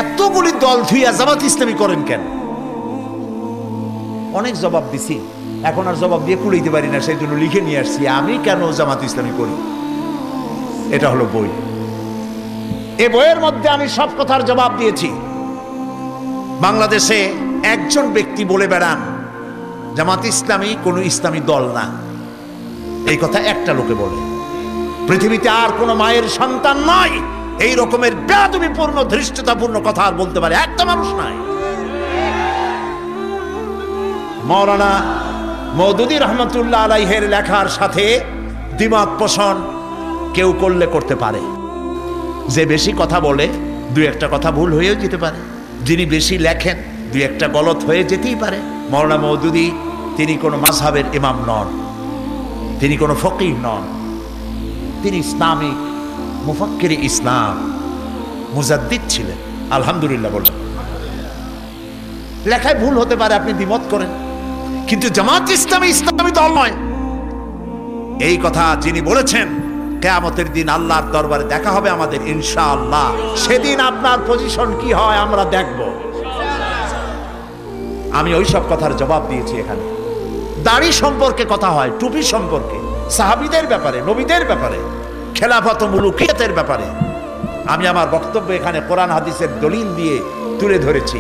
এতগুলি দল ধুইয়া জামাত ইসলামী করেন কেন? অনেক জবাব দিছি, এখন আর জবাব দিয়ে কুড়াইতে পারি না, সেই জন্য লিখে নিয়ে আসছি আমি কেন জামাত ইসলামী করি। এটা হলো বই। এই বইয়ের মধ্যে আমি সব কথার জবাব দিয়েছি। বাংলাদেশে একজন ব্যক্তি বলে বেড়ান জামাত ইসলামী কোনো ইসলামী দল না, এই কথা একটা লোকে বলে। পৃথিবীতে আর কোনো মায়ের সন্তান নয় এই রকমের বেয়াদবিপূর্ণ ধৃষ্টতাপূর্ণ কথা আর বলতে পারে একটা মানুষ নাই। মাওলানা মওদুদী রহমতুল্লাহ আলাইহির লেখার সাথে দ্বিমত পোষণ কেউ করলে করতে পারে। যে বেশি কথা বলে দুই একটা কথা ভুল হয়েও যেতে পারে, যিনি বেশি লেখেন দুই একটা গলত হয়ে যেতেই পারে। মাওলানা মওদুদী তিনি কোনো মাযহাবের ইমাম নন, তিনি কোনো ফকিহ নন, তিনি ইসলামিক মুফাক্কির ইসলাম মুজাদ্দিদ ছিলেন। আলহামদুলিল্লাহ বলেন। লেখায় ভুল হতে পারে, আপনি দ্বিমত করেন, কিন্তু জামাত ইসলামী ইসলামী দল নয় এই কথা যিনি বলেছেন, কিয়ামতের দিন আল্লাহর দরবারে দেখা হবে আমাদের ইনশাআল্লাহ। সেদিন আপনার পজিশন কি হয় আমরা দেখব। আমি ওই সব কথার জবাব দিয়েছি। এখানে দাড়ি সম্পর্কে কথা হয়, টুপি সম্পর্কে, সাহাবীদের ব্যাপারে, নবীদের ব্যাপারে, খেলাফত মুলুকিয়াতের ব্যাপারে আমি আমার বক্তব্য এখানে কোরআন হাদিসের দলিল দিয়ে তুলে ধরেছি।